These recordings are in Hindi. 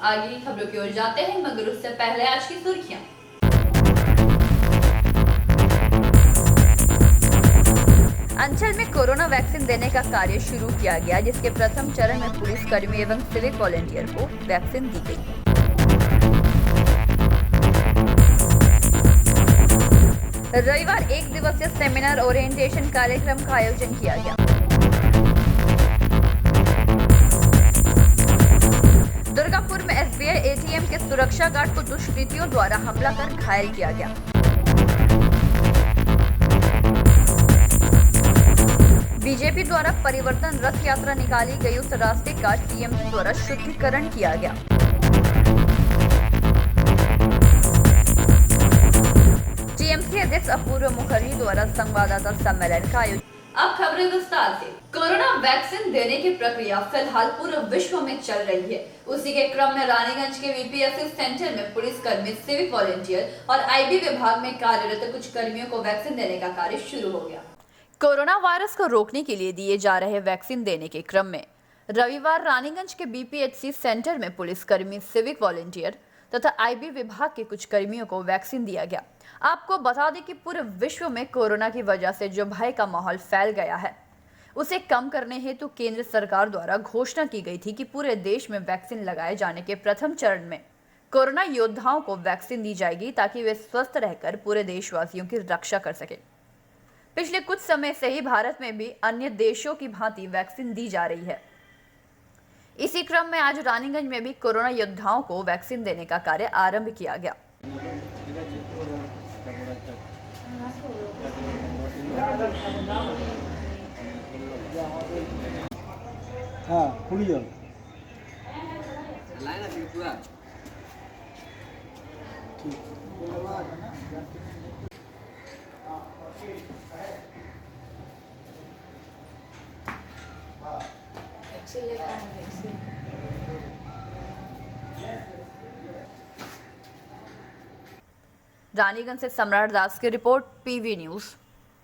आगे की खबरों की ओर जाते हैं, मगर उससे पहले आज की सुर्खियां। अंचल में कोरोना वैक्सीन देने का कार्य शुरू किया गया, जिसके प्रथम चरण में पुलिस कर्मी एवं सिविक वॉलेंटियर को वैक्सीन दी गई। रविवार एक दिवसीय सेमिनार ओरिएंटेशन कार्यक्रम का आयोजन किया गया। दुर्गापुर में एसबीआई एटीएम के सुरक्षा गार्ड को दुष्कृतियों द्वारा हमला कर घायल किया गया। बीजेपी द्वारा परिवर्तन रथ यात्रा निकाली गई, उस रास्ते का टीएमसी द्वारा शुद्धिकरण किया गया। टीएमसी अध्यक्ष अपूर्व मुखर्जी द्वारा संवाददाता सम्मेलन का आयोजन। अब खबरें विस्तार से। कोरोना वैक्सीन देने की प्रक्रिया फिलहाल पूरे विश्व में चल रही है। उसी के क्रम में रानीगंज के वीपीएससी सेंटर में पुलिसकर्मी, सिविक वॉलेंटियर और आईबी विभाग में कार्यरत कुछ कर्मियों को वैक्सीन देने का कार्य शुरू हो गया। कोरोना वायरस को रोकने के लिए दिए जा रहे वैक्सीन देने के क्रम में रविवार रानीगंज के बीपीएचसी सेंटर में पुलिसकर्मी, सिविक वॉलेंटियर तथा आईबी विभाग के कुछ कर्मियों को वैक्सीन दिया गया। आपको बता दें कि पूरे विश्व में कोरोना की वजह से जो भय का माहौल फैल गया है, उसे कम करने हेतु केंद्र सरकार द्वारा घोषणा की गई थी कि पूरे देश में वैक्सीन लगाए जाने के प्रथम चरण में कोरोना योद्धाओं को वैक्सीन दी जाएगी, ताकि वे स्वस्थ रहकर पूरे देशवासियों की रक्षा कर सके। पिछले कुछ समय से ही भारत में भी अन्य देशों की भांति वैक्सीन दी जा रही है। इसी क्रम में आज रानीगंज में भी कोरोना योद्धाओं को वैक्सीन देने का कार्य आरंभ किया गया। रानीगंज से सम्राट दास की report, PV news.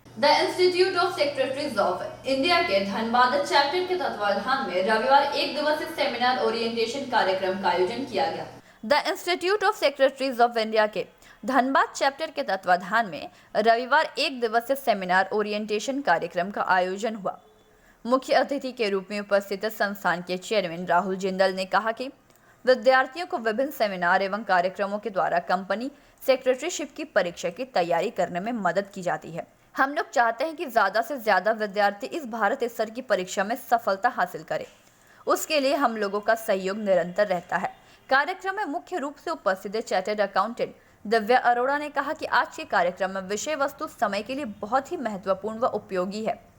The institute of secretaries of India के धनबाद चैप्टर के तत्वाधान में रविवार एक दिवसीय सेमिनार ओरिएंटेशन कार्यक्रम का आयोजन किया गया। The institute of secretaries of India के धनबाद चैप्टर के तत्वाधान में रविवार एक दिवसीय सेमिनार ओरिएंटेशन कार्यक्रम का आयोजन हुआ। मुख्य अतिथि के रूप में उपस्थित संस्थान के चेयरमैन राहुल जिंदल ने कहा कि विद्यार्थियों को विभिन्न सेमिनार एवं कार्यक्रमों के द्वारा कंपनी सेक्रेटरीशिप की परीक्षा की तैयारी करने में मदद की जाती है। हम लोग चाहते हैं कि ज़्यादा से ज़्यादा विद्यार्थी इस भारत स्तर की परीक्षा में सफलता हासिल करें। उसके लिए हम लोगों का सहयोग निरंतर रहता है। कार्यक्रम में मुख्य रूप से उपस्थित चार्टर्ड अकाउंटेंट दिव्या अरोड़ा ने कहा कि आज के कार्यक्रम में विषय वस्तु समय के लिए बहुत ही महत्वपूर्ण व उपयोगी है।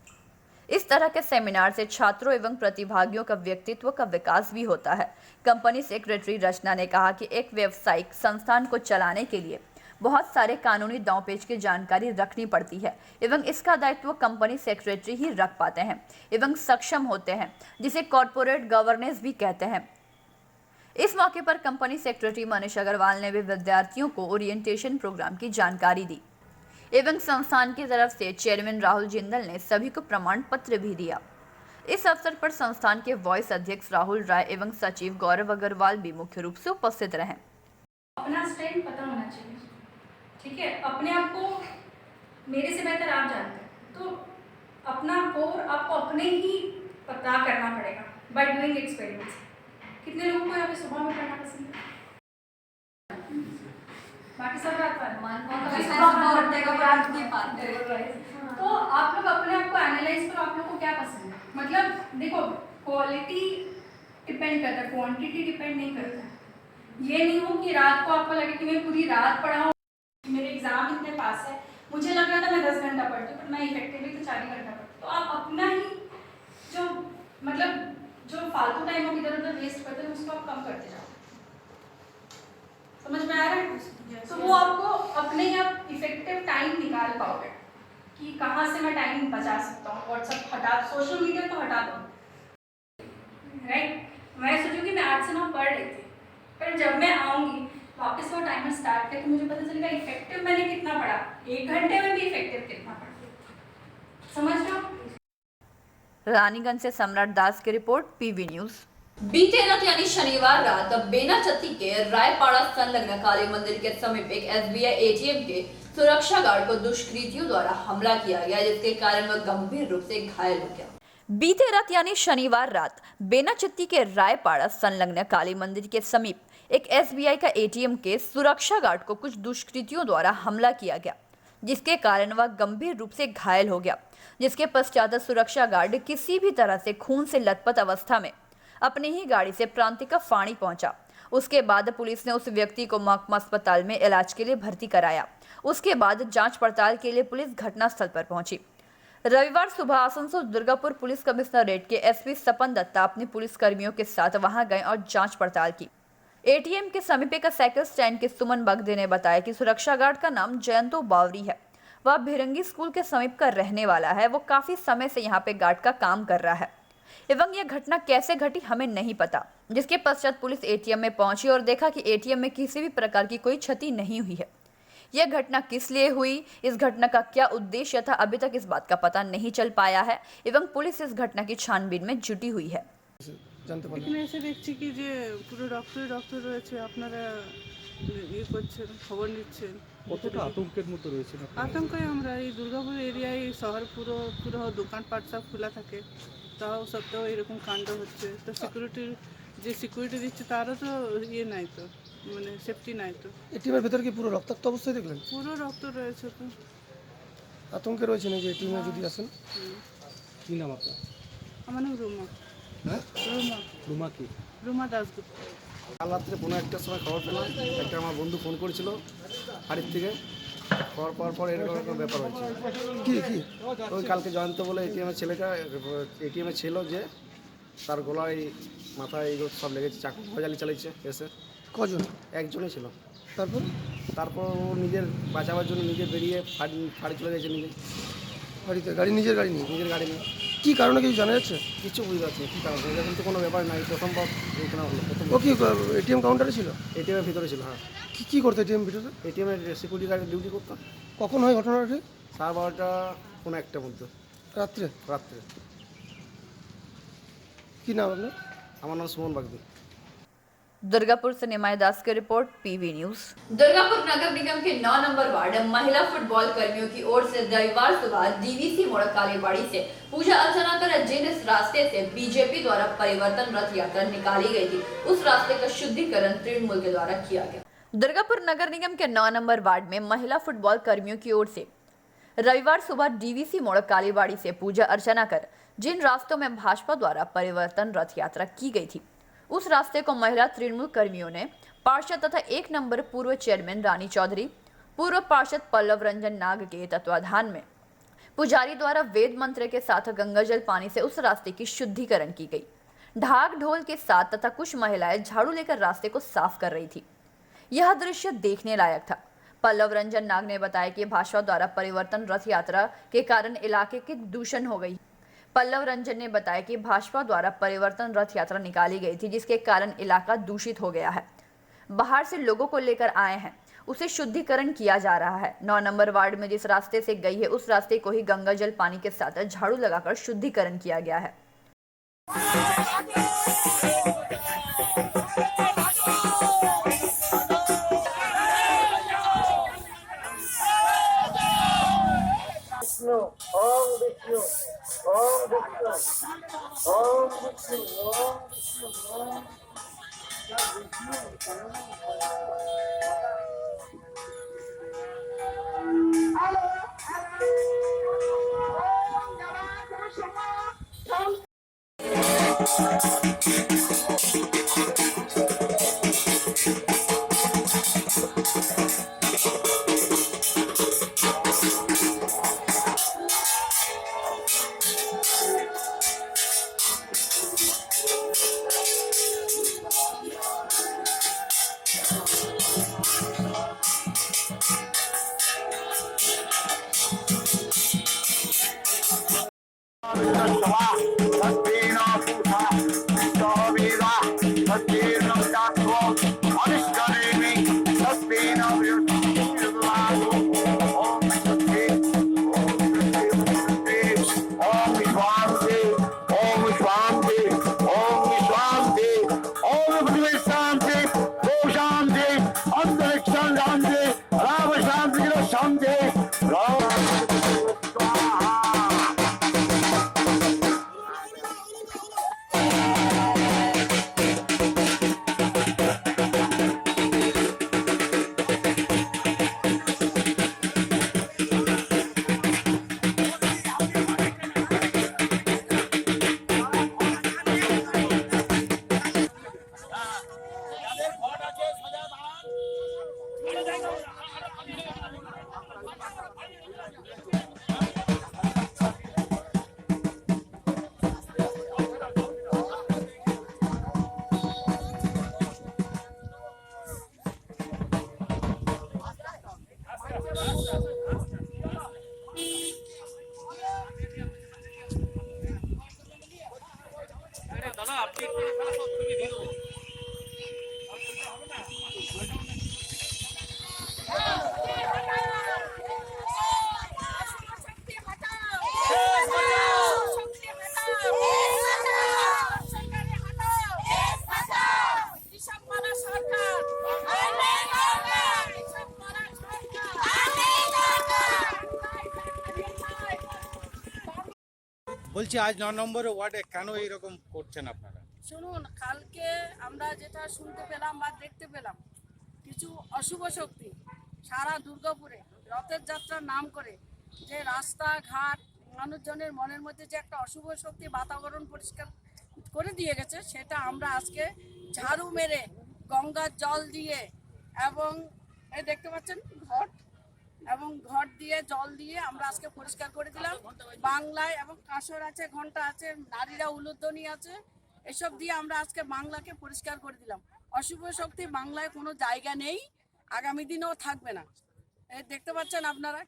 इस तरह के सेमिनार से छात्रों एवं प्रतिभागियों का व्यक्तित्व का विकास भी होता है। कंपनी सेक्रेटरी रचना ने कहा कि एक व्यावसायिक संस्थान को चलाने के लिए बहुत सारे कानूनी दांवपेच की जानकारी रखनी पड़ती है एवं इसका दायित्व कंपनी सेक्रेटरी ही रख पाते हैं एवं सक्षम होते हैं, जिसे कॉर्पोरेट गवर्नेंस भी कहते हैं। इस मौके पर कंपनी सेक्रेटरी मनीष अग्रवाल ने भी विद्यार्थियों को ओरिएंटेशन प्रोग्राम की जानकारी दी एवं संस्थान की तरफ से चेयरमैन राहुल जिंदल ने सभी को प्रमाण पत्र भी दिया। इस अवसर पर संस्थान के वाइस अध्यक्ष राहुल राय एवं सचिव गौरव अग्रवाल भी मुख्य रूप से उपस्थित रहे। अपना स्ट्रेंथ पता होना चाहिए, ठीक है। अपने आप को मेरे से बेहतर आप जानते हैं, तो अपना कोर आपको अपने ही पता करना पड़ेगा बाय डूइंग एक्सपेरिमेंट्स। कितने लोगों को यहाँ पे सुबह में पढ़ना पसंद है? बाकी सब रात पर तो आप लोग अपने आप को एनालाइज करो, आप लोग को क्या पसंद है। मतलब देखो, क्वालिटी डिपेंड करता है, क्वांटिटी डिपेंड नहीं करता। ये नहीं हो कि रात को आपको लगे कि मैं पूरी रात पढ़ा हूँ, मेरे एग्जाम इतने पास है, मुझे लग रहा था मैं 10 घंटा पढ़ती हूँ, पर मैं इफेक्टिवली तो 4 घंटा पढ़ती। तो आप अपना ही जो मतलब जो फालतू टाइम हो इधर उधर वेस्ट करते हैं, उसको आप कम करते जाओ। समझ में आ रहा है? तो वो आपको अपने आप इफेक्टिव टाइम निकाल पाओगे कि कहाँ से मैं टाइम बचा सकता हूँ। व्हाट्सएप हटा, सोशल मीडिया तो हटा दो, राइट। मैं सोचूँ कि मैं 8 से 9 पढ़ रही थी, पर जब मैं आऊँगी वापस वो टाइमर स्टार्ट किया तो मुझे पता चलेगा इफेक्टिव मैंने कितना पढ़ा, 1 घंटे में भी इफेक्टिव कितना पढ़ा। समझ रहे हो? रानीगंज से सम्राट दास की रिपोर्ट, पीवी न्यूज। बीते रात यानी शनिवार रात बेनाचत्ती के रायपाड़ा संलग्न काली मंदिर के समीप एक एसबीआई एटीएम के सुरक्षा गार्ड को दुष्कृतियों द्वारा हमला किया गया, जिसके कारण वह गंभीर रूप से घायल हो गया। बीते रात यानी शनिवार रात बेनाचत्ती के रायपाड़ा संलग्न काली मंदिर के समीप एक एसबीआई का एटीएम के सुरक्षा गार्ड को कुछ दुष्कृतियों द्वारा हमला किया गया, जिसके कारण वह गंभीर रूप से घायल हो गया। जिसके पश्चात सुरक्षा गार्ड किसी भी तरह से खून से लथपथ अवस्था में अपनी ही गाड़ी से प्रांतिका फाणी पहुंचा। उसके बाद पुलिस ने उस व्यक्ति को महकमा अस्पताल में इलाज के लिए भर्ती कराया। उसके बाद जांच पड़ताल के लिए पुलिस घटनास्थल पर पहुंची। रविवार सुबह आसनसोल दुर्गापुर पुलिस कमिश्नरेट के एसपी सपन दत्ता अपने पुलिस कर्मियों के साथ वहां गए और जांच पड़ताल की। एटीएम के समीप का साइकिल स्टैंड के सुमन बगदे ने बताया कि सुरक्षा गार्ड का नाम जयंतो बावरी है। वह भिरंगी स्कूल के समीप का रहने वाला है। वो काफी समय से यहाँ पे गार्ड का काम कर रहा है एवं यह घटना कैसे घटी हमें नहीं पता। जिसके पश्चात पुलिस एटीएम में पहुंची और देखा कि एटीएम में किसी भी प्रकार की कोई क्षति नहीं हुई है। यह घटना किस लिए हुई, इस घटना का क्या उद्देश्य था, अभी तक इस बात का पता नहीं चल पाया है एवं पुलिस इस घटना की छानबीन में जुटी हुई है। এখানে এসে দেখছি কি যে পুরো ডক্টর রয়েছে, আপনারা ইয়ে করছেন, খবর নিচ্ছেন। কতটা আতঙ্কের মধ্যে রয়েছে? আতঙ্কে আমরা এই দুর্গাপুর এরিয়ায় শহর পুরো দোকানপাট সব খোলা থাকে, তাও সত্ত্বেও এরকম কাণ্ড হচ্ছে। তো সিকিউরিটি দিচ্ছে তারও তো ইয়ে নাই, তো মানে সেফটি নাই। তো এটিএমের ভেতর কি পুরো রক্তাক্ত অবস্থায় দেখলেন? পুরো রক্ত রয়েছে। তো আতঙ্কে রয়েছেন এই যে এটিএমে যদি আসেন। কি নাম আপনার? আমার নাম রুমা। হ্যাঁ, রুমা কি? রুমা দাসগুপ্ত। কাল রাত্রে 1:15টার সময় খবর পেলাম, একটা আমার বন্ধু ফোন করেছিল বাড়ির থেকে। খবর পর এরকম একটা ব্যাপার হয়েছে। কি ওই কালকে জয়ন্ত বলে এটিএমে ছিল যে তার গলায় মাথায় এইগুলো সব লেগেছে, চাকু গজালি চালিয়েছে এসে। কজন? একজনই ছিল। তারপর ও নিজের বাঁচাবার জন্য নিজে বেরিয়ে ফাড়ি চলে গেছে বাড়িতে নিজের গাড়ি নিয়ে। নিজের গাড়ি নিয়ে। কি কারণে কিছু জানা যাচ্ছে? কিছু বুঝতে পারছি না কী কারণ, এটা কিন্তু কোনো ব্যাপার নাই। প্রথমবার এইখানে হলো। ও কি এটিএম কাউন্টারে ছিল? এটিএমের ভিতরে ছিল। হ্যাঁ। কি করতো এটিএম ভিতরে? এটিএমের সিকিউরিটি গার্ডের ডিউটি করতাম। কখন হয় ঘটনাটি? 12:30 কোনো একটার মধ্যে রাত্রে। কি নাম আপনার? আমার নাম সুমन बागदी। दुर्गापुर से निमाई दास की रिपोर्ट, पीवी न्यूज। दुर्गापुर नगर निगम के 9 नंबर वार्ड महिला फुटबॉल कर्मियों की ओर से रविवार सुबह डीवीसी मोड़ कालीबाड़ी से पूजा अर्चना कर जिन इस रास्ते से बीजेपी द्वारा परिवर्तन रथ यात्रा निकाली गई थी, उस रास्ते का शुद्धिकरण तृणमूल के द्वारा किया गया। दुर्गापुर नगर निगम के 9 नंबर वार्ड में महिला फुटबॉल कर्मियों की ओर से रविवार सुबह डीवीसी मोड़ कालीबाड़ी से पूजा अर्चना कर जिन रास्तों में भाजपा द्वारा परिवर्तन रथ यात्रा की गई थी, उस रास्ते को महिला तृणमूल कर्मियों ने पार्षद तथा 1 नंबर पूर्व चेयरमैन रानी चौधरी, पूर्व पार्षद पल्लव रंजन नाग के तत्वाधान में पुजारी द्वारा वेद मंत्र के साथ गंगाजल पानी से उस रास्ते की शुद्धिकरण की गई। ढाक ढोल के साथ तथा कुछ महिलाएं झाड़ू लेकर रास्ते को साफ कर रही थी। यह दृश्य देखने लायक था। पल्लव रंजन नाग ने बताया कि भाजपा द्वारा परिवर्तन रथ यात्रा के कारण इलाके की दूषण हो गई। पल्लव रंजन ने बताया कि भाजपा द्वारा परिवर्तन रथ यात्रा निकाली गई थी, जिसके कारण इलाका दूषित हो गया है। बाहर से लोगों को लेकर आए हैं, उसे शुद्धिकरण किया जा रहा है। 9 नंबर वार्ड में जिस रास्ते से गई है, उस रास्ते को ही गंगाजल पानी के साथ झाड़ू लगाकर शुद्धिकरण किया गया है। ओम विष्णु ओम विष्णु ओम विष्णु ओम विष्णु ओम Om Shanti, Om Shanti, বলছি আজ 9 নম্বর ওয়ার্ডে কেন এইরকম করছেন আপনারা? শুনুন, কালকে আমরা যেটা শুনতে পেলাম বা দেখতে পেলাম, কিছু অশুভ শক্তি সারা দুর্গাপুরে রথের যাত্রার নাম করে যে রাস্তাঘাট মানুষজনের মনের মধ্যে যে একটা অশুভ শক্তি বাতাবরণ পরিষ্কার করে দিয়ে গেছে, সেটা আমরা আজকে ঝাড়ু মেরে গঙ্গার জল দিয়ে এবং এই দেখতে পাচ্ছেন ঘট দিয়ে জল দিয়ে আমরা আজকে পরিষ্কার করে দিলাম। বাংলায় এবং কাঁসর আছে, ঘন্টা আছে, নারীরা উলুধ্বনি আছে, এসব দিয়ে আমরা আজকে বাংলাকে পরিষ্কার করে দিলাম। অশুভ শক্তি বাংলায় কোনো জায়গা নেই, আগামী দিনেও থাকবে না। এই দেখতে পাচ্ছেন আপনারা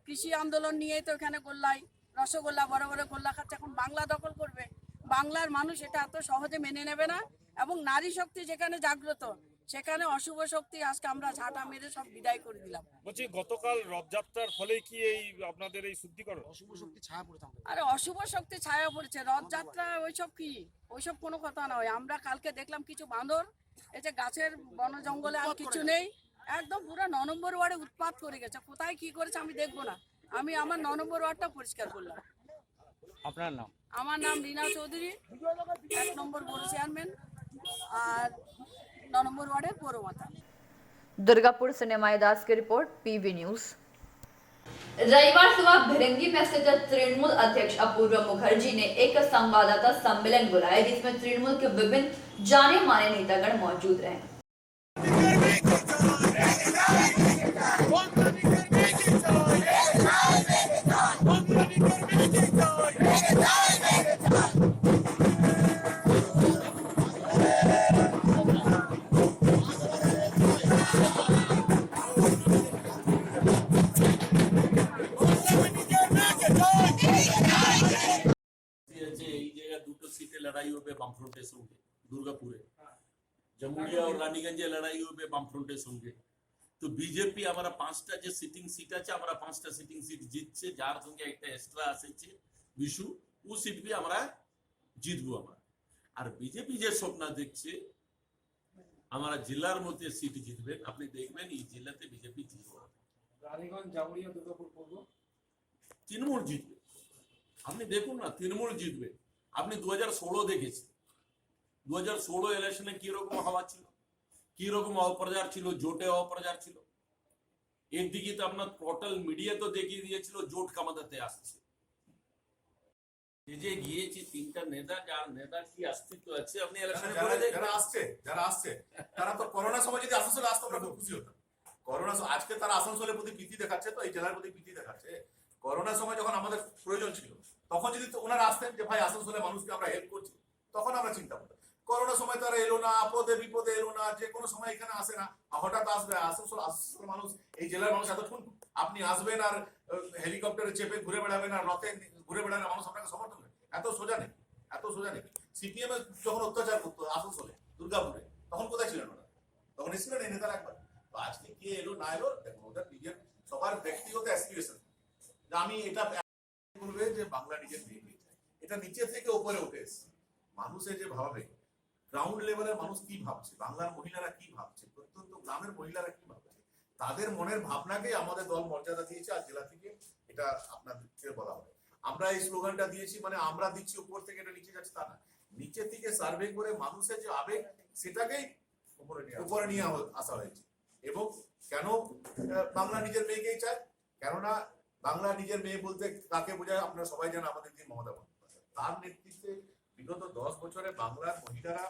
কৃষি আন্দোলন নিয়েই তো এখানে গোল্লায় রসগোল্লা বড় বড় গোল্লা খাচ্ছে, এখন বাংলা দখল করবে। বাংলার মানুষ এটা এত সহজে মেনে নেবে না, এবং নারী শক্তি যেখানে জাগ্রত সেখানে অশুভ শক্তি আজকে আমরা ঝাঁটা মেরে সব বিদায় করে দিলাম। বলছি গতকাল রথযাত্রার ফলে কি এই আপনাদের এই শুদ্ধিকরণ? অশুভ শক্তি ছায়া পড়ে থাকবে। আরে অশুভ শক্তি ছায়া পড়েছে, রথযাত্রা ওইসব কোনো কথা নয়। আমরা কালকে দেখলাম কিছু বাঁদর এই যে গাছের বন জঙ্গলে আর কিছু নেই, একদম পুরো 9 নম্বর ওয়ার্ডে উৎপাত করে গেছে। কোথায় কি করেছে আমি দেখবো না, আমি আমার 9 নম্বর ওয়ার্ডটা পরিষ্কার করলাম। আপনার নাম? আমার নাম রিনা চৌধুরী, 1 নম্বর বড় চেয়ারম্যান আর 9 নম্বর ওয়ার্ডের পৌরমাতা। दुर्गापुर से निमाई दास की रिपोर्ट, पीवी न्यूज। रविवार सुबह भिरंगी में स्थित तृणमूल अध्यक्ष अपूर्व मुखर्जी ने एक संवाददाता सम्मेलन बुलाया, जिसमें तृणमूल के विभिन्न जाने माने नेतागण मौजूद रहे। लड़ाई হবে বামফ্রন্টের সঙ্গে, দুর্গাপুরে জামুরিয়া और রানীগঞ্জে লড়াই হবে বামফ্রন্টের সঙ্গে। তো বিজেপি আমরা 5টা যে সিটিং সিট আছে, আমরা 5টা সিটিং সিট জিতছে, যার সঙ্গে একটা এক্সট্রা আসছে বিশু, ও সিট भी আমরা জিতবো আমরা। আর বিজেপি যে স্বপ্ন দেখছে আমরা জেলার মধ্যে সিট জিতবেন, আপনি দেখবেন এই জেলাতে বিজেপি জিতবে। রানীগঞ্জ, জামুরিয়া, দুর্গাপুর পূর্ব তৃণমূল জিতবে। আপনি দেখুন না, তৃণমূল জিতবে। আপনি 2016 দেখেছেন, 2016 ইলেকশনে কি রকম হাওয়া ছিল, কি রকম অপপ্রচার ছিল, জোটে অপপ্রচার ছিল। একদিকে তো আপনার টোটাল মিডিয়া তো দেখিয়ে দিয়েছিল জোট কামাতে আসছে। যে গিয়েছি 3টা নেতা, যার নেতা কি অস্তিত্ব আছে, আপনি ইলেকশনে করে দেখেন। যারা আসছে তারা তো করোনার সময় যদি আসানসোলে আসতো আমরা খুব খুশি হতাম। করোনা আজকে তারা আসানসোলের প্রতি প্রীতি দেখাচ্ছে, তো এই জেলার প্রতি প্রীতি দেখাচ্ছে। করোনার সময় যখন আমাদের প্রয়োজন ছিল, তখন যদি ওনারা আসতেন যে ভাই আসানসোলে মানুষকে আমরা হেল্প করছি, তখন আমরা চিন্তা করতাম। করোনার সময় তারা এলো না, আপদে বিপদে এলো না, যে কোনো সময় এখানে আসে না, হঠাৎ আসবে। আসানসোল মানুষ, এই জেলার মানুষ এতক্ষণ আপনি আসবেন আর হেলিকপ্টারে চেপে ঘুরে বেড়াবেন আর রথে ঘুরে বেড়াবেন, মানুষ আপনাকে সমর্থন করে, এত সোজা নেই, এত সোজা নেই। সিপিএম এর যখন অত্যাচার করতো আসানসোলে, দুর্গাপুরে, তখন কোথায় ছিলেন ওরা? তখন এসেছিলেন এই নেতারা একবার? তো আজকে কে এলো না এলো, দেখুন ওদের নিজের সবার ব্যক্তিগত অ্যাসপিরেশন। আমি এটা বলবে যে বাংলা নিজের মেয়ে, এটা নিচে থেকে উপরে উঠে এসছে। মানুষে যে ভাবে, গ্রাউন্ড লেভেলের মানুষ কি ভাবছে, বাংলার মহিলারা কি ভাবছে, প্রত্যন্ত গ্রামের মহিলারা কি ভাবছে, তাদের মনের ভাবনাকে আমাদের দল মর্যাদা দিয়েছে। আর জেলা থেকে এটা আপনাদেরকে বলা হবে, আমরা এই স্লোগানটা দিয়েছি মানে আমরা দিচ্ছি উপর থেকে এটা নিচে যাচ্ছে তা না, নিচে থেকে সার্ভে করে মানুষের যে আবেগ সেটাকেই উপরে নিয়ে আসা হয়েছে। এবং কেন বাংলা নিজের মেয়েকেই চায়? কেননা বাংলা নিজের মেয়ে বলতে কাকে বোঝায় আপনারা সবাই জানেন, আমাদের দিন মমতা বন্দ্যোপাধ্যায়। তার নেতৃত্বে বিগত 10 বছরে বাংলার মহিলারা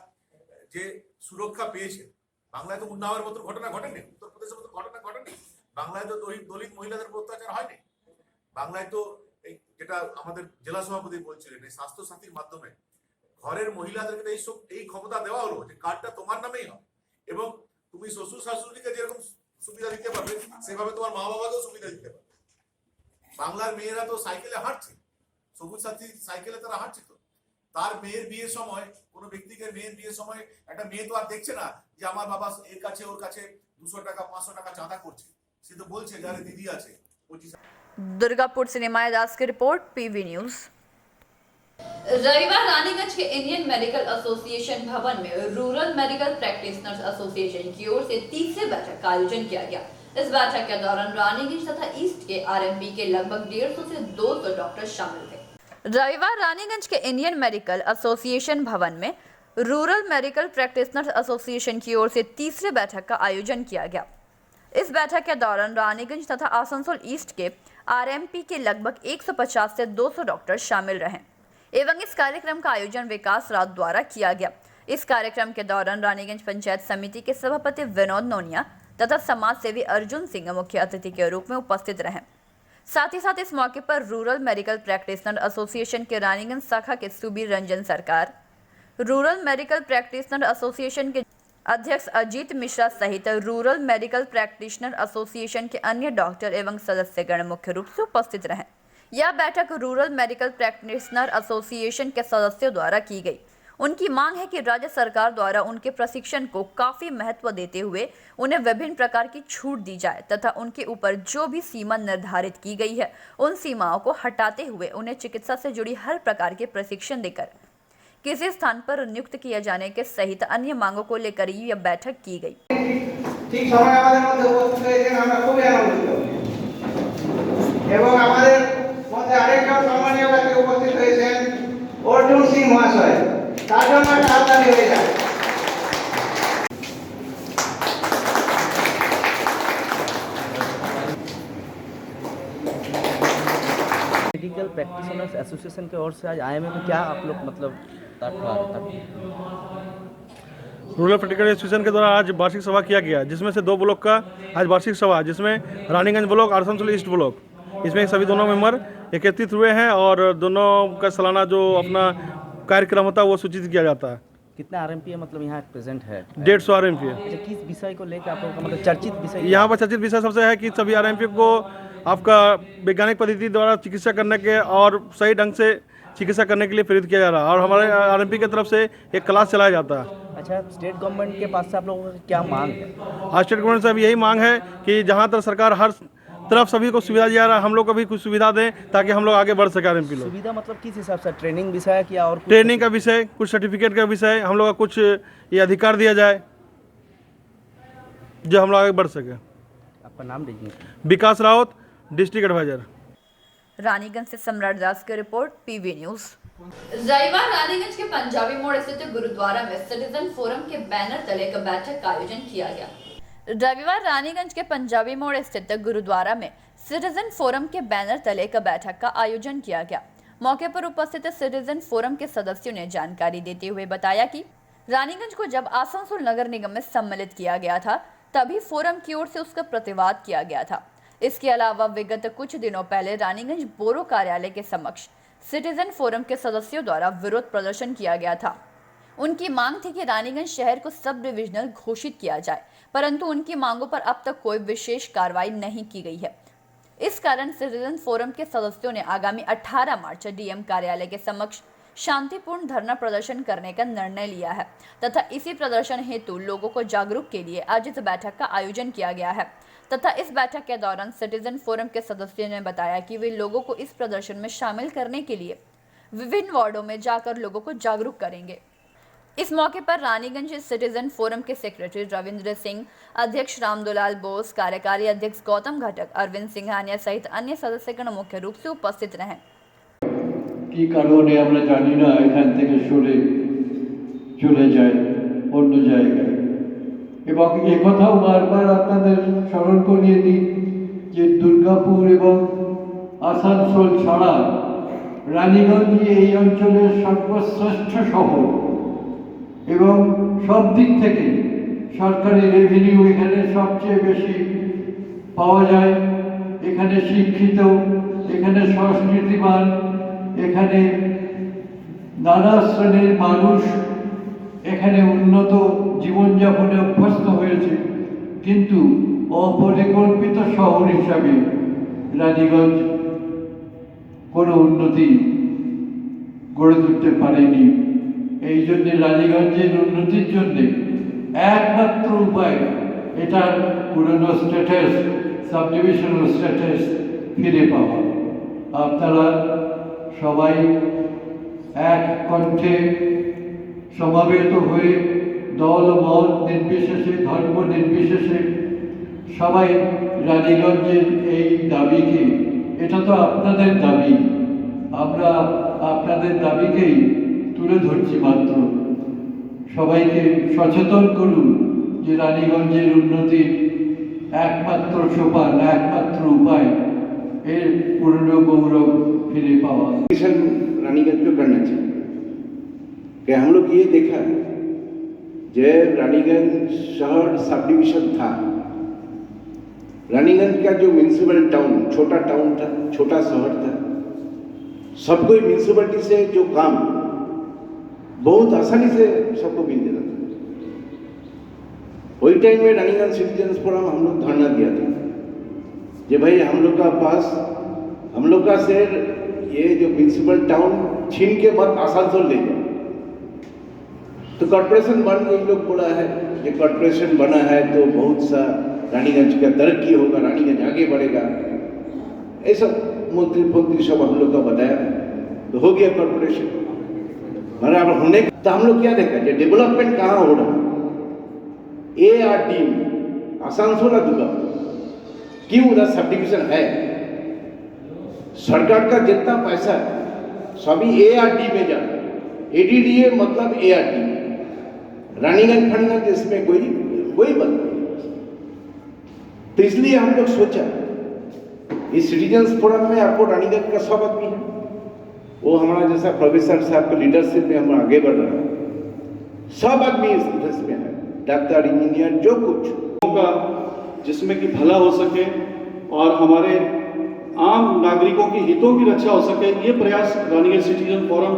যে সুরক্ষা পেয়েছে, বাংলায় তো উন্নাওয়ের মতো ঘটনা ঘটেনি, উত্তরপ্রদেশের মতো ঘটনা বাংলায় তো দলিত মহিলাদের উপর অত্যাচার হয়নি। বাংলায় তো এই যেটা আমাদের জেলা সভাপতি বলছিলেন, এই স্বাস্থ্য সাথীর মাধ্যমে ঘরের মহিলাদেরকে এই ক্ষমতা দেওয়া হলো যে কার্ডটা তোমার নামেই হবে এবং তুমি শ্বশুর শাশুড়িকে যেরকম সুবিধা দিতে পারবে সেভাবে তোমার মা বাবাকেও সুবিধা দিতে পারবে। বাংলার মেয়েরা তো সাইকেলে হাঁটছে, সবুজ সাথী সাইকেলে তারা হাঁটছে। তো তার মেয়ের বিয়ের সময়, কোনো ব্যক্তিকে মেয়ের বিয়ের সময় একটা মেয়ে তো আর দেখছে না যে আমার বাবা এর কাছে ওর কাছে 200 টাকা 500 টাকা চাঁদা করছে, সে তো বলছে যারে দিদি আছে 25। दुर्गापुर से निमाया दास की रिपोर्ट, पीवी न्यूज। रविवार रानीगंज के इंडियन मेडिकल एसोसिएशन भवन में रूरल मेडिकल प्रैक्टिशनर्स एसोसिएशन की ओर से तीसरी बैठक का आयोजन किया गया। इस बैठक के दौरान रानीगंज तथा ईस्ट के आरएमपी के लगभग 150 से 200 डॉक्टर शामिल थे। रविवार रानीगंज के इंडियन मेडिकल एसोसिएशन भवन में रूरल मेडिकल प्रैक्टिशनर्स एसोसिएशन की ओर से तीसरी बैठक का आयोजन किया गया। इस बैठक के दौरान रानीगंज तथा आसनसोल ईस्ट के आरएमपी के लगभग 150 से 200 डॉक्टर शामिल रहे एवं इस कार्यक्रम का आयोजन विकास राउत द्वारा किया गया। इस कार्यक्रम के दौरान रानीगंज पंचायत समिति के सभापति विनोद नोनिया तथा समाज सेवी अर्जुन सिंह मुख्य अतिथि के रूप में उपस्थित रहे। साथ ही साथ इस मौके पर रूरल मेडिकल प्रैक्टिशनर एसोसिएशन के रानीगंज शाखा के सुबीर रंजन सरकार, रूरल मेडिकल प्रैक्टिशनर एसोसिएशन के अध्यक्ष अजीत मिश्रा सहित रूरल मेडिकल प्रैक्टिशनर एसोसिएशन के अन्य डॉक्टर एवं सदस्यगण मुख्य रूप से उपस्थित रहे। यह बैठक रूरल मेडिकल प्रैक्टिशनर एसोसिएशन के सदस्यों द्वारा की गई। उनकी मांग है कि राज्य सरकार द्वारा उनके प्रशिक्षण को काफी महत्व देते हुए उन्हें विभिन्न प्रकार की छूट दी जाए तथा उनके ऊपर जो भी सीमा निर्धारित की गई है उन सीमाओं को हटाते हुए उन्हें चिकित्सा से जुड़ी हर प्रकार के प्रशिक्षण देकर किसी स्थान पर नियुक्त किए जाने के सहित अन्य मांगों को लेकर यह बैठक की गई। ঠিক সময় আমাদের মধ্যে উপস্থিত হয়েছেন, আমরা খুবই আনন্দিত। এবং আমাদের মধ্যে আরেকজন সম্মানীয় ব্যক্তি উপস্থিত হয়েছেন, অর্জুন সিং মহাশয়। তার জন্য একটা হাততালি হয়ে যায়। मेडिकल प्रैक्टिशनर्स एसोसिएशन की ओर से आज आईएमए में क्या आप लोग मतलब रूरल मेडिकल एसोसिएशन के द्वारा आज वार्षिक सभा किया गया, जिसमें से 2 ब्लॉक का आज वार्षिक सभा, जिसमें रानीगंज ब्लॉक और आसनसोल ईस्ट ब्लॉक, इसमें सभी दोनों मेंबर एकत्रित हुए हैं और दोनों का सालाना जो अपना कार्यक्रम होता है वो सूचित किया जाता है। कितना आरएमपी मतलब यहाँ प्रेजेंट है? 150 आरएमपी है। अच्छा, किस विषय को लेकर आप लोगों का मतलब चर्चित विषय? यहाँ पर चर्चित विषय सबसे है कि सभी आरएमपी को आपका वैज्ञानिक पद्धति द्वारा चिकित्सा करने के और सही ढंग से चिकित्सा करने के लिए प्रेरित किया जा रहा है और हमारे आरएमपी की तरफ से एक क्लास चलाया जाता है। अच्छा, स्टेट गवर्नमेंट के पास से आप लोगों की क्या मांग है? आज स्टेट गवर्नमेंट से अब यही मांग है कि जहाँ तक सरकार हर तरफ सभी को सुविधा दिया रहा है, हम लोग को भी कुछ सुविधा दें ताकि हम लोग आगे बढ़ सके। आरएमपी लोग सुविधा मतलब किस हिसाब से? ट्रेनिंग विषय या और ट्रेनिंग का विषय, कुछ सर्टिफिकेट का विषय, हम लोग का कुछ ये अधिकार दिया जाए जो हम लोग आगे बढ़ सके। आपका नाम दीजिए। विकास राउत, डिस्ट्रिक्ट एडवाइजर। रानीगंज से सम्राट दास की रिपोर्ट, पीवी न्यूज। रविवार रानीगंज के पंजाबी मोड़ स्थित गुरुद्वारा में सिटीजन फोरम के बैनर तले एक बैठक का आयोजन किया गया। रविवार रानीगंज के पंजाबी मोड़ स्थित गुरुद्वारा में सिटीजन फोरम के बैनर तले एक बैठक का आयोजन किया गया। मौके पर उपस्थित सिटीजन फोरम के सदस्यों ने जानकारी देते हुए बताया कि रानीगंज को जब आसनसोल नगर निगम में सम्मिलित किया गया था तभी फोरम की ओर से उसका प्रतिवाद किया गया था। इसके अलावा विगत कुछ दिनों पहले रानीगंज बोरो कार्यालय के समक्ष सिटीजन फोरम के सदस्यों द्वारा विरोध प्रदर्शन किया गया था। उनकी मांग थी कि रानीगंज शहर को सब डिविजनल घोषित किया जाए, परंतु उनकी मांगों पर अब तक कोई विशेष कार्रवाई नहीं की गई है। इस कारण सिटीजन फोरम के सदस्यों ने आगामी 18 मार्च डीएम कार्यालय के समक्ष शांतिपूर्ण धरना प्रदर्शन करने का निर्णय लिया है तथा इसी प्रदर्शन हेतु लोगों को जागरूक के लिए आज इस बैठक का आयोजन किया गया है तथा इस बैठक के दौरान सिटीजन फोरम के सदस्यों ने बताया कि वे लोगों को इस प्रदर्शन में शामिल करने के लिए विभिन्न वार्डों में जाकर लोगों को जागरूक करेंगे। इस मौके पर रानीगंज सिटीजन फोरम के सेक्रेटरी रविंद्र सिंह, अध्यक्ष रामदुलाल बोस, कार्यकारी अध्यक्ष गौतम घटक, अरविंद सिंघानिया सहित अन्य सदस्यगण मुख्य रूप से उपस्थित रहे। কি কারণে আমরা জানি না এখান থেকে সরে চলে যায় অন্য জায়গায়, এবং একথাও বারবার আপনাদের স্মরণ করিয়ে দিই যে দুর্গাপুর এবং আসানসোল ছাড়া রানীগঞ্জ এই অঞ্চলের সর্বশ্রেষ্ঠ শহর এবং সব দিক থেকে সরকারি রেভিনিউ এখানে সবচেয়ে বেশি পাওয়া যায়। এখানে শিক্ষিত, এখানে সংস্কৃতিবান, এখানে নানা শ্রেণীর মানুষ এখানে উন্নত জীবনযাপনে অভ্যস্ত হয়েছে, কিন্তু অপরিকল্পিত শহর হিসাবে রানীগঞ্জ কোনো উন্নতি গড়ে তুলতে পারেনি। এই জন্যে রানীগঞ্জের উন্নতির জন্যে একমাত্র উপায় এটার পুরনো স্ট্যাটাস, সাব ডিভিশনাল স্ট্যাটাস ফিরে পাওয়া। আপনারা সবাই এক কণ্ঠে সমাবেত হয়ে দল মত নির্বিশেষে, ধর্ম নির্বিশেষে সবাই রানীগঞ্জের এই দাবিকে, এটা তো আপনাদের দাবি, আমরা আপনাদের দাবিকেই তুলে ধরছি মাত্র। সবাইকে সচেতন করুন যে রানীগঞ্জের উন্নতির একমাত্র সোপান, একমাত্র उपाय এর পুরনো গৌরব फिरे पावा। रानीगंज पे करना चाहिए कि हम लोग ये देखा जो रानीगंज शहर सब डिवीजन था, रानीगंज का जो म्यूनिसिपल टाउन, छोटा टाउन था, छोटा शहर था, सबको म्यूनिसिपैलिटी से जो काम बहुत आसानी से सबको मिल जाता था। वही टाइम में रानीगंज सिटीजन्स फोरम हम लोग धरना दिया था कि भाई हम लोग का पास, हम लोग का शहर ये जो म्यूनिसिपल टाउन छीन के बाद आसानसोल ले जाए, तो कॉर्पोरेशन बन गई, लोग बोला है ये कॉर्पोरेशन बना है तो बहुत सा रानीगंज का तरक्की होगा, रानीगंज आगे बढ़ेगा, ऐसा मंत्री सब हम लोग का बताया, तो हो गया कॉर्पोरेशन बराबर होने। तो हम लोग क्या देखा जो डेवलपमेंट कहाँ हो रहा, ARD में आसानसोल दुर्गा, क्यों उधर सब डिविजन है, सरकार का जितना पैसा है सभी ARD में जा, ADDA मतलब ARD, रानीगंज फणीगंज इसमें कोई बात नहीं। तो इसलिए हम लोग सोचा इस सिटीजन्स फोरम में आपको रानीगंज का सब आदमी है, वो हमारा जैसा प्रोफेसर साहब के लीडरशिप में हम आगे बढ़ रहे हैं, सब आदमी इसमें है, डॉक्टर, इंजीनियर, जो कुछ होगा जिसमें कि भला हो सके और हमारे आम नागरिकों के हितों की रक्षा हो सके, ये प्रयास रानीगंज सिटीजन फोरम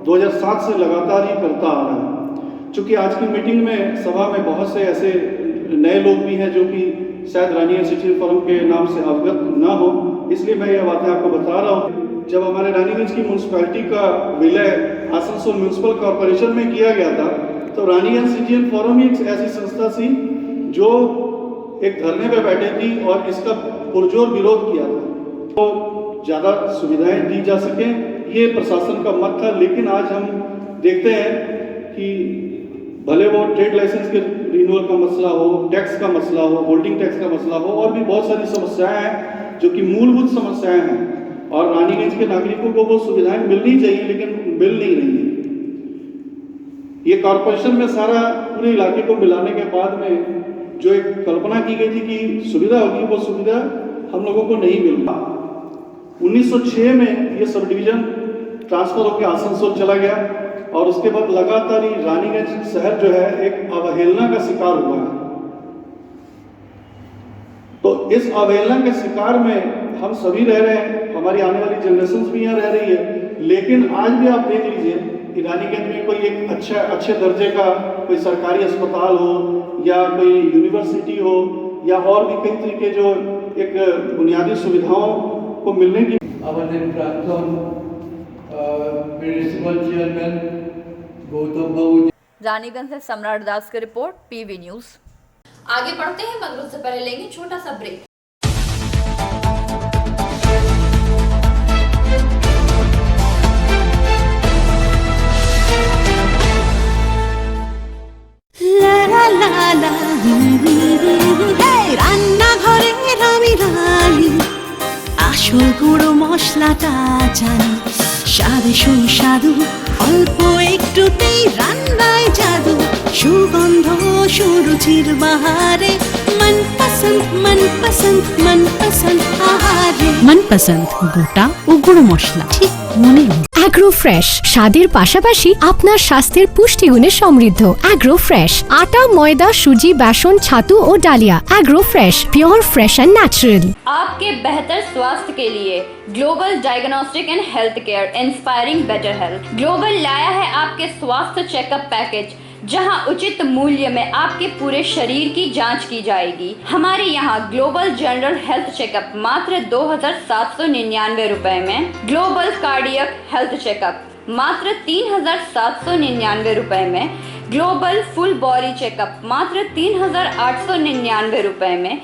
2007 से लगातार ही करता आ रहा है। चूँकि आज की मीटिंग में सभा में बहुत से ऐसे नए लोग भी हैं जो कि शायद रानीगंज सिटीजन फोरम के नाम से अवगत ना हो, इसलिए मैं ये बातें आपको बता रहा हूँ। जब हमारे रानीगंज की म्यूनसिपैलिटी का विलय आसनसोल म्यूनसिपल कॉरपोरेशन में किया गया था, तो रानीगंज सिटीजन फोरम ही एक ऐसी संस्था थी जो एक धरने पे बैठे थी और इसका पुरजोर विरोध किया था, तो ज़्यादा सुविधाएं दी जा सकें, ये प्रशासन का मत था। लेकिन आज हम देखते हैं कि भले वो ट्रेड लाइसेंस के रिन्यूअल का मसला हो, टैक्स का मसला हो, होल्डिंग टैक्स का मसला हो, और भी बहुत सारी समस्याएं हैं जो कि मूलभूत समस्याएं हैं, और रानीगंज के नागरिकों को वो सुविधाएं मिलनी चाहिए लेकिन मिल नहीं रही है। ये कॉरपोरेशन में सारा पूरे इलाके को मिलाने के बाद में जो एक कल्पना की गई थी कि सुविधा होगी, वो सुविधा हम लोगों को नहीं मिल पा। 1906 में ये सब डिवीजन ट्रांसफर होकर आसनसोल चला गया, और उसके बाद लगातार ही रानीगंज शहर जो है एक अवहेलना का शिकार हुआ है। तो इस अवहेलना के शिकार में हम सभी रह रहे हैं, हमारी आने वाली जनरेशन भी यहाँ रह रही है, लेकिन आज भी आप देख लीजिए कि रानीगंज में कोई एक अच्छे दर्जे का कोई सरकारी अस्पताल हो या कोई यूनिवर्सिटी हो या और भी कई तरीके जो एक बुनियादी सुविधाओं को मिलने की। हमारे प्राक्तन म्यूनिसिपल चेयरमैन गौतम बाबू। रानीगंज से सम्राट दास की रिपोर्ट, PV न्यूज। आगे बढ़ते हैं, मगर उससे पहले लेंगे छोटा सा ब्रेक। রান্নাঘরে আমি রানী, আসল গুঁড়ো মশলাটা জানি, স্বাদে সুস্বাদু অল্প একটুতেই রান্নায় জাদু, সুগন্ধ সুরুচির বাহারে मनपसंद आहार मनपसंद গোটা ও গুঁড়ো মশলা ঠিক মনের মতো। অ্যাগ্রো ফ্রেশ স্বাদের পাশাপাশি আপনার স্বাস্থ্যের পুষ্টিগুণে সমৃদ্ধ। অ্যাগ্রো ফ্রেশ আটা, ময়দা, সুজি, বেসন, ছাতু ও ডালিয়া। Agro fresh pure fresh and natural. आपके बेहतर स्वास्थ्य के लिए global diagnostic and health care inspiring better health. Global लाया है आपके स्वास्थ्य चेकअप पैकेज, जहां उचित मूल्य में आपके पूरे शरीर की जांच की जाएगी। हमारे यहाँ ग्लोबल जनरल हेल्थ चेकअप मात्र 2799 रुपए में, ग्लोबल कार्डियक हेल्थ चेकअप मात्र 3799 रुपए में, ग्लोबल फुल बॉडी चेकअप मात्र 3899 रुपए में,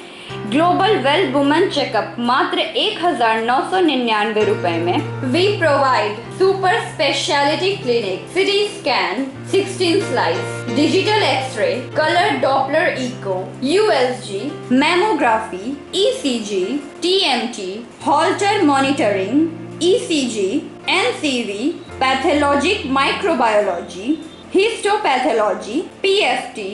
ग्लोबल वेल वुमेन चेकअप मात्र 1999 रुपए में। We provide super speciality clinic, CT scan, 16 slice, digital X ray, colour Doppler echo, USG, mammography, ECG, TMT, Holter monitoring, ECG, NCV, pathologic microbiology, histopathology, PFT,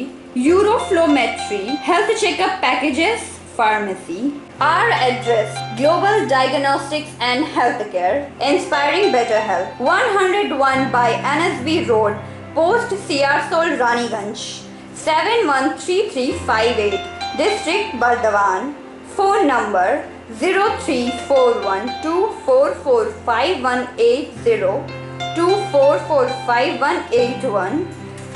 uroflowmetry, health checkup packages, pharmacy. Our address: Global Diagnostics and Healthcare, inspiring better health. 101 by NSB Road, Post Siarsol, Raniganj, 713358, District Bardhaman. Phone number 0341244580, 24458181,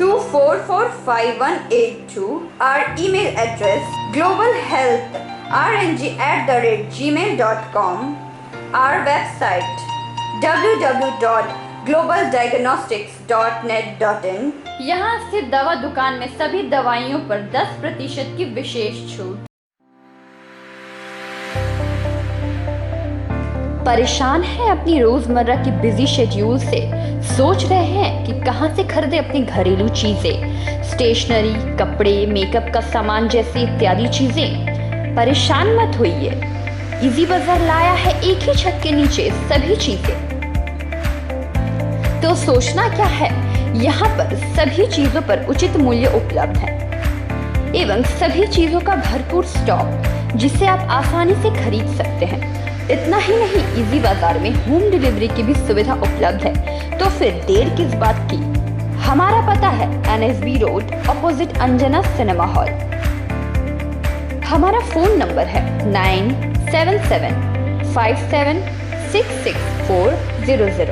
24458182. Our email address: globalhealthrng@gmail.com. Our website: www.globaldiagnostics.net.in. यहाँ स्थित दवा दुकान में सभी दवाइयों पर 10% की विशेष छूट। परेशान है अपनी रोजमर्रा की बिजी शेड्यूल से? सोच रहे हैं कि कहां से खरीदे अपनी घरेलू चीजें, स्टेशनरी, कपड़े, मेकअप का सामान जैसी इत्यादि चीजें? परेशान मत होइए, इजी बाजार लाया है एक ही छत के नीचे सभी चीजें। तो सोचना क्या है, यहाँ पर सभी चीजों पर उचित मूल्य उपलब्ध है एवं सभी चीजों का भरपूर स्टॉक, जिसे आप आसानी से खरीद सकते हैं। इतना ही नहीं, इजी बाजार में होम डिलीवरी की भी सुविधा उपलब्ध है। तो फिर देर किस बात की? हमारा पता है NSB road, opposite Anjana cinema hall. हमारा फोन नंबर है 9775766400।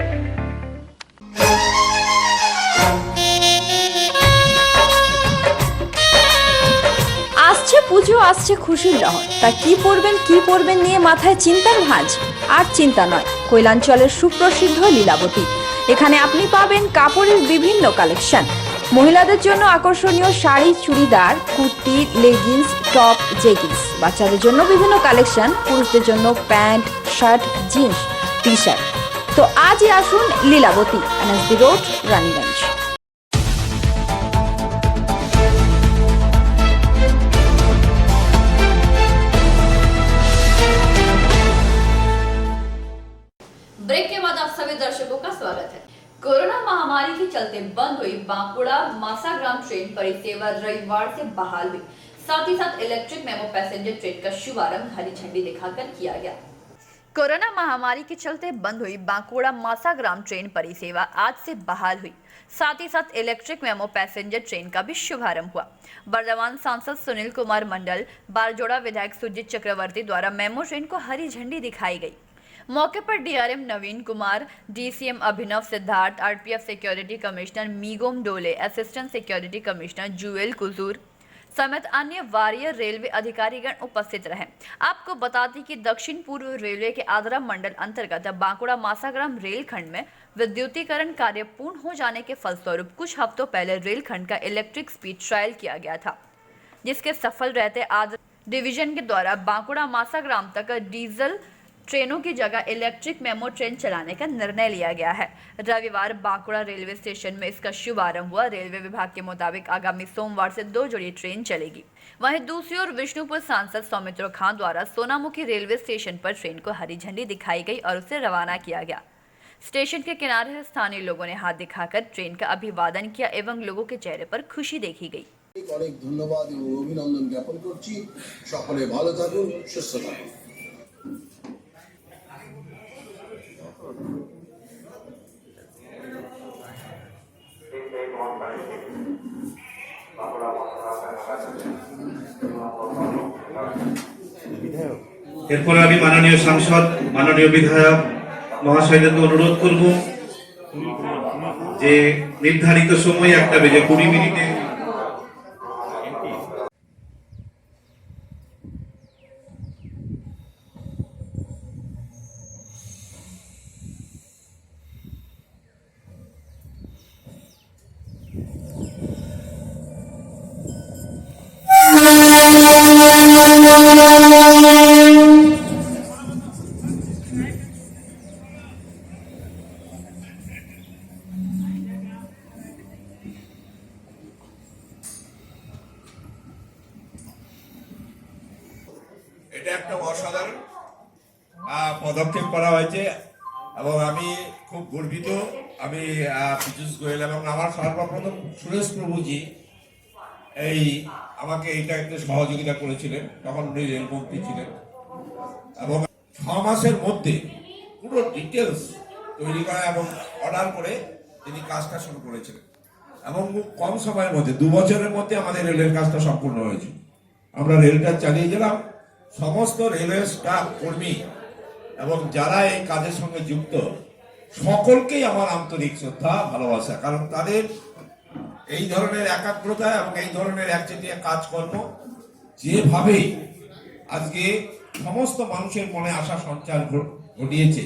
আসছে পুজো, আসছে খুশির লহর, তা কি পরবেন নিয়ে মাথায় চিন্তার ভাঁজ। আর চিন্তা নয়, কৈলাঞ্চলের সুপ্রসিদ্ধ লীলাবতী। এখানে আপনি পাবেন কাপড়ের বিভিন্ন কালেকশন, মহিলাদের জন্য আকর্ষণীয় sari, churidar, kurti, leggings, top, jeggings, বাচ্চাদের জন্য বিভিন্ন কালেকশন, পুরুষদের জন্য pant, shirt, jeans, T shirt. তো আজই আসুন Leelabati, NSB road, Raniganj. Break के बाद आप सभी दर्शकों का स्वागत है। कोरोना महामारी के चलते बंद हुई बांकुड़ा मासाग्राम ट्रेन परिसेवा रविवार से बहाल हुई। साथ ही साथ इलेक्ट्रिक मेमो पैसेंजर ट्रेन का शुभारंभ हरी झंडी दिखाकर किया गया। कोरोना महामारी के चलते बंद हुई बांकुड़ा मासाग्राम ट्रेन परिसेवा आज से बहाल हुई। साथ ही साथ इलेक्ट्रिक मेमो पैसेंजर ट्रेन का भी शुभारंभ हुआ। बर्धमान सांसद सुनील कुमार मंडल, बारजोड़ा विधायक सुजीत चक्रवर्ती द्वारा मेमो ट्रेन को हरी झंडी दिखाई गई। मौके पर डीआरएम नवीन कुमार, डीसीएम अभिनव सिद्धार्थ, आरपीएफ सिक्योरिटी कमिश्नर मीगोम डोले, असिस्टेंट सिक्योरिटी कमिश्नर जुएल कुजूर समेत अन्य वरीय रेलवे अधिकारीगण उपस्थित रहे। आपको बता दें कि दक्षिण पूर्व रेलवे के आद्रा मंडल अंतर्गत बांकुड़ा मासाग्राम रेलखंड में विद्युतीकरण कार्य पूर्ण हो जाने के फलस्वरूप कुछ हफ्तों पहले रेलखंड का इलेक्ट्रिक स्पीड ट्रायल किया गया था, जिसके सफल रहते आद्रा डिवीजन के द्वारा बांकुड़ा मासाग्राम तक डीजल ट्रेनों की जगह इलेक्ट्रिक मेमो ट्रेन चलाने का निर्णय लिया गया है। रविवार बांकुड़ा रेलवे स्टेशन में इसका शुभारंभ हुआ। रेलवे विभाग के मुताबिक आगामी सोमवार से 2 जोड़ी ट्रेन चलेगी। वहीं दूसरी ओर विष्णुपुर सांसद सौमित्र खान द्वारा सोनामुखी रेलवे स्टेशन पर ट्रेन को हरी झंडी दिखाई गई और उसे रवाना किया गया। स्टेशन के किनारे स्थानीय लोगों ने हाथ दिखाकर ट्रेन का अभिवादन किया एवं लोगों के चेहरे पर खुशी देखी गई। অনেক ধন্যবাদ এবং অভিনন্দন জ্ঞাপন করছি। সকলে ভালো থাকুন, সুস্থ থাকুন। এরপর আমি মাননীয় সাংসদ, মাননীয় বিধায়ক মহাশয়দেরকে অনুরোধ করব যে নির্ধারিত সময় 1:20 এটা একটা অসাধারণ পদক্ষেপ করা হয়েছে এবং আমি খুব গর্বিত। আমি পীযূষ গোয়েল এবং আমার সর্বপ্রথম সুরেশ প্রভুজি এই আমাকে এইটা একটু সহযোগিতা করেছিলেন, তখন উনি রেলমন্ত্রী ছিলেন, এবং 6 মাসের মধ্যে পুরো ডিটেলস তৈরি করা এবং অর্ডার করে তিনি কাজটা শুরু করেছিলেন এবং খুব কম সময়ের মধ্যে 2 বছরের মধ্যে আমাদের রেলের কাজটা সম্পূর্ণ হয়েছে। আমরা রেলটা চালিয়ে গেলাম। সমস্ত রেলওয়ে স্টাফ কর্মী এবং যারা এই কাজের সঙ্গে যুক্ত সকলকেই আমার আন্তরিক শ্রদ্ধা, ভালোবাসা, কারণ তাদের এই ধরনের একাগ্রতা এবং এই ধরনের একচেটিয়া কাজকর্ম যেভাবে আজকে সমস্ত মানুষের মনে আশা সঞ্চার ঘটিয়েছে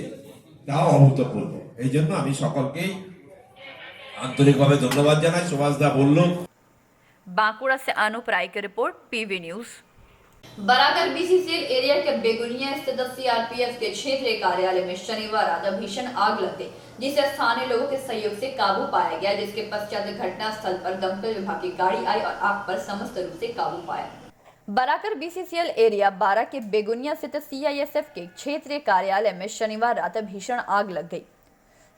তাও অভূতপূর্ব। এই জন্য আমি সকলকেই আন্তরিকভাবে ধন্যবাদ জানাই। সুভাষ দা বলল। बांकुड़ा से अनूप राय की report, PV news. Barakar BCCL area के बेगुनिया स्थित सीआरपीएफ के क्षेत्रीय कार्यालय में शनिवार रात भीषण आग लग गई, जिसे स्थानीय लोगों के सहयोग से काबू पाया गया, जिसके पश्चात घटना स्थल पर दमकल विभाग की गाड़ी आई और आग पर समस्त रूप से काबू पाया। बराकर बीसीसीएल एरिया 12 के बेगुनिया स्थित सीआईएसएफ के क्षेत्रीय कार्यालय में शनिवार रात भीषण आग लग गई,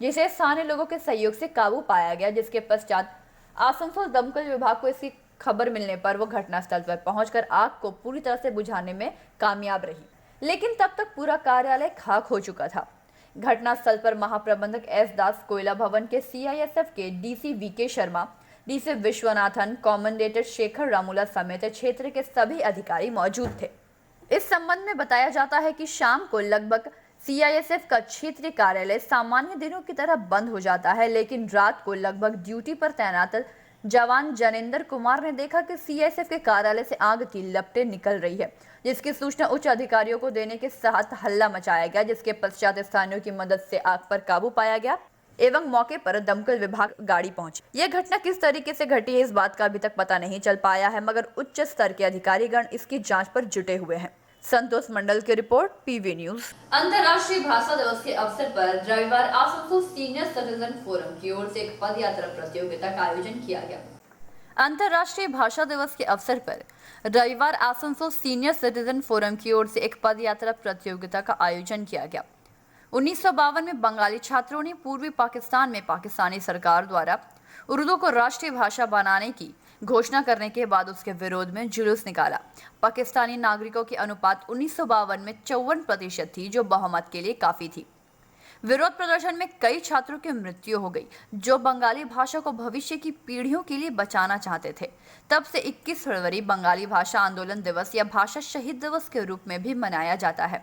जिसे स्थानीय लोगों के सहयोग से काबू पाया गया, जिसके पश्चात आसनसोल दमकल विभाग को इसकी खबर मिलने पर वो घटनास्थल पर पहुंचकर आग को पूरी तरह से बुझाने में कामयाब रही, लेकिन तब तक पूरा कार्यालय खाक हो चुका था। घटनास्थल पर महाप्रबंधक एस दास, कोयला भवन के सीआईएसएफ के DC V K Sharma, DC Vishwanathan, commandant Shekhar Ramula समेत क्षेत्र के सभी अधिकारी मौजूद थे। इस संबंध में बताया जाता है कि शाम को लगभग सीआईएसएफ का क्षेत्रीय कार्यालय सामान्य दिनों की तरह बंद हो जाता है, लेकिन रात को लगभग ड्यूटी पर तैनात जवान जनेंद्र कुमार ने देखा कि सीआईएसएफ के कार्यालय से आग की लपटें निकल रही है, जिसकी सूचना उच्च अधिकारियों को देने के साथ हल्ला मचाया गया, जिसके पश्चात स्थानीयों की मदद से आग पर काबू पाया गया एवं मौके पर दमकल विभाग गाड़ी पहुंची। यह घटना किस तरीके से घटी है इस बात का अभी तक पता नहीं चल पाया है, मगर उच्च स्तर के अधिकारीगण इसकी जांच पर जुटे हुए हैं। संतोष मंडल की रिपोर्ट, पीवी न्यूज। अंतर्राष्ट्रीय भाषा दिवस के अवसर पर रविवार आसनसोल सीनियर सिटीजन फोरम की ओर से एक पद यात्रा प्रतियोगिता का आयोजन किया गया। अंतर्राष्ट्रीय भाषा दिवस के अवसर पर रविवार आसनसोल सीनियर सिटीजन फोरम की ओर से एक पद यात्रा प्रतियोगिता का आयोजन किया गया। 1952 में बंगाली छात्रों ने पूर्वी पाकिस्तान में पाकिस्तानी सरकार द्वारा उर्दू को राष्ट्रीय भाषा बनाने की घोषणा करने के बाद उसके विरोध में जुलूस निकाला। पाकिस्तानी नागरिकों की अनुपात 1952 में 54% थी, जो बहुमत के लिए काफी थी। विरोध प्रदर्शन में कई छात्रों की मृत्यु हो गई, जो बंगाली भाषा को भविष्य की पीढ़ियों के लिए बचाना चाहते थे। तब से 21 फरवरी बंगाली भाषा आंदोलन दिवस या भाषा शहीद दिवस के रूप में भी मनाया जाता है।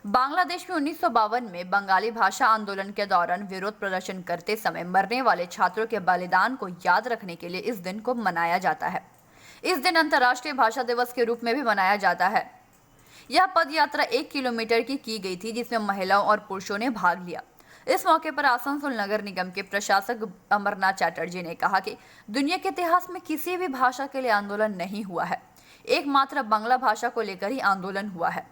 बांग्लादेश में 1952 में बंगाली भाषा आंदोलन के दौरान विरोध प्रदर्शन करते समय मरने वाले छात्रों के बलिदान को याद रखने के लिए इस दिन को मनाया जाता है। इस दिन अंतर्राष्ट्रीय भाषा दिवस के रूप में भी मनाया जाता है। यह पद यात्रा 1 किलोमीटर की गई थी, जिसमें महिलाओं और पुरुषों ने भाग लिया। इस मौके पर आसनसोल नगर निगम के प्रशासक अमरनाथ चैटर्जी ने कहा कि दुनिया के इतिहास में किसी भी भाषा के लिए आंदोलन नहीं हुआ है, एकमात्र बांग्ला भाषा को लेकर ही आंदोलन हुआ है।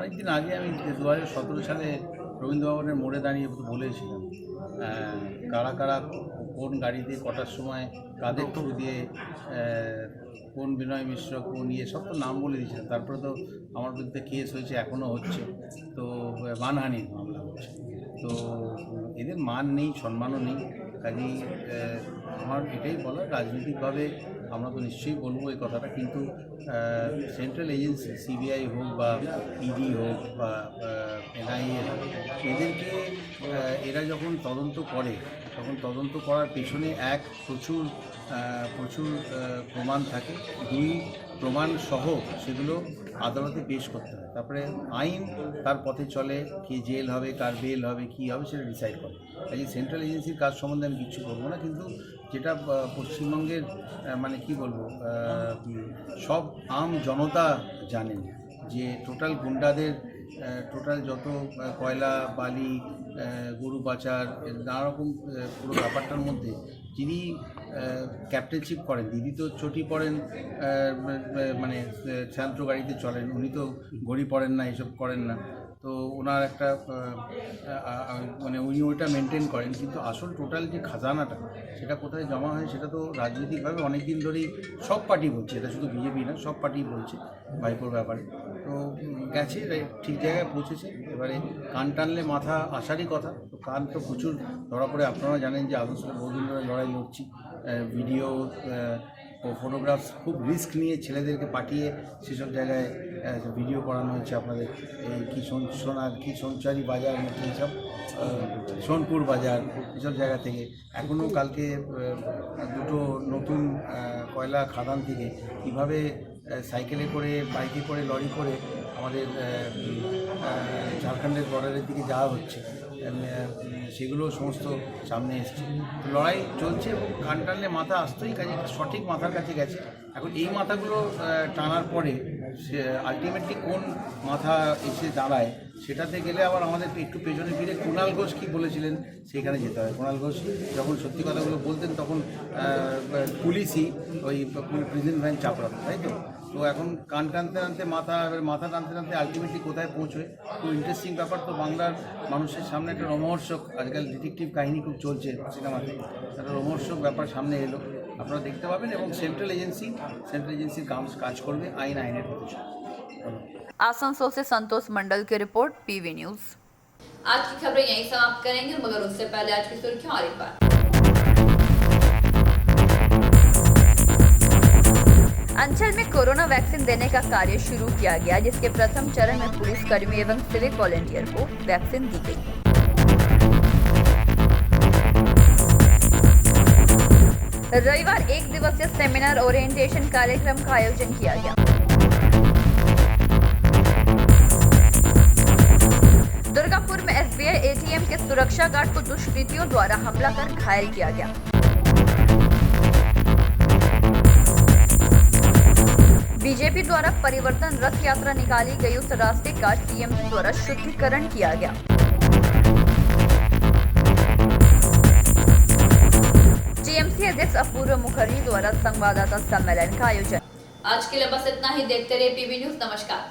অনেকদিন আগে আমি 2017 সালে রবীন্দ্র ভবনের মোড়ে দাঁড়িয়ে বলেছিলাম কারা কারা কোন গাড়িতে কটার সময় কাদের থ্রু দিয়ে কোন বিনয় মিশ্র কোন সব তো নাম বলে দিয়েছিলাম। তারপরে তো আমার বিরুদ্ধে কেস হয়েছে, এখনও হচ্ছে, তো মানহানির মামলা হচ্ছে। তো এদের মান নেই, সম্মানও নেই। কাজেই আমার এটাই বলা, রাজনৈতিকভাবে আমরা তো নিশ্চয়ই বলবো এই কথাটা, কিন্তু সেন্ট্রাল এজেন্সি সিবিআই হোক বা ইডি হোক বা এনআইএ হোক, এদেরকে এরা যখন তদন্ত করে তখন তদন্ত করার পেছনে প্রচুর প্রমাণ থাকে, 2 প্রমাণ সহ সেগুলো আদালতে পেশ করতে হয়। তারপরে আইন তার পথে চলে, কে জেল হবে, কার বেল হবে, কী হবে সেটা ডিসাইড করে। কাজে সেন্ট্রাল এজেন্সির কাজ সম্বন্ধে আমি কিছু বলবো না, কিন্তু যেটা পশ্চিমবঙ্গের মানে কি বলবো, সব আম জনতা জানেন যে টোটাল গুন্ডাদের টোটাল যত কয়লা বালি গরু পাচার নানারকম পুরো ব্যাপারটার মধ্যে যিনি ক্যাপ্টেনশিপ করেন, দিদি তো চটি পড়েন, মানে ছাত্র গাড়িতে চলেন, উনি তো ঘড়ি পড়েন না, এসব করেন না। তো ওনার একটা মানে উনি ওইটা মেনটেন করেন, কিন্তু আসল টোটাল যে খাজানাটা সেটা কোথায় জমা হয় সেটা তো রাজনৈতিকভাবে অনেক দিন ধরেই সব পার্টি বলছে, এটা শুধু বিজেপি না, সব পার্টি বলছে ভাইপোর ব্যাপারে। তো গেছে, ঠিক জায়গায় পৌঁছেছে। এবারে কান টানলে মাথা আসারই কথা, তো কান তো প্রচুর ধরা পড়ে। আপনারা জানেন যে আদর্শের বহুদিন ধরে লড়াই লড়ছি, ভিডিও ফটোগ্রাফস খুব রিস্ক নিয়ে ছেলেদেরকে পাঠিয়ে সেসব জায়গায় ভিডিও করানো হচ্ছে। আপনাদের এই কি সোনার কি সঞ্চারী বাজার নাকি এইসব সোনপুর বাজার এসব জায়গা থেকে এখনও কালকে 2টো নতুন কয়লা খাদান থেকে কীভাবে সাইকেলে করে, বাইকে করে, লরি করে আমাদের ঝাড়খণ্ডের বর্ডারের দিকে যাওয়া হচ্ছে, সেগুলো সমস্ত সামনে এসছে। লড়াই চলছে এবং কান টানলে মাথা আসতেই, কাজে সঠিক মাথার কাছে গেছে। এখন এই মাথাগুলো টানার পরে সে আলটিমেটলি কোন মাথা এসে দাঁড়ায় সেটাতে গেলে আবার আমাদের একটু পেছনে ফিরে কুণাল ঘোষ কী বলেছিলেন সেখানে যেতে হয়। কুণাল ঘোষ যখন সত্যি কথাগুলো বলতেন তখন পুলিশই ওই প্রিজন ভ্যান চাপড়াতো, তাই তো। তো এখন কান টানতে টানতে মাথা টানতে টানতে আলটিমেটলি কোথায় পৌঁছয়। খুব ইন্টারেস্টিং ব্যাপার। তো বাংলার মানুষের সামনে একটা রোমহর্ষক, আজকাল ডিটেকটিভ কাহিনী খুব চলছে সিনেমাতে, একটা রোমহর্ষক ব্যাপার সামনে এলো, আপনারা দেখতে পাবেন। এবং সেন্ট্রাল এজেন্সির কাজ করবে, আইনের পথে চলবে। आसनसोल से संतोष मंडल की रिपोर्ट, पीवी न्यूज। आज की खबरें यहीं समाप्त करेंगे, मगर उससे पहले आज की सुर्खियां और एक बार। अंचल में कोरोना वैक्सीन देने का कार्य शुरू किया गया, जिसके प्रथम चरण में पुलिसकर्मी एवं सिविक वॉलंटियर को वैक्सीन दी गई। रविवार 1 दिवसीय सेमिनार ओरिएंटेशन कार्यक्रम का आयोजन किया गया। दुर्गापुर में एसबीआई एटीएम के सुरक्षा गार्ड को दुष्कृतियों द्वारा हमला कर घायल किया गया। बीजेपी द्वारा परिवर्तन रथ यात्रा निकाली गई, उस रास्ते का टीएमसी द्वारा शुद्धिकरण किया गया। टीएमसी अध्यक्ष अपूर्व मुखर्जी द्वारा संवाददाता सम्मेलन का आयोजन। आज के लिए बस इतना ही। देखते रहिए पीवी न्यूज। नमस्कार।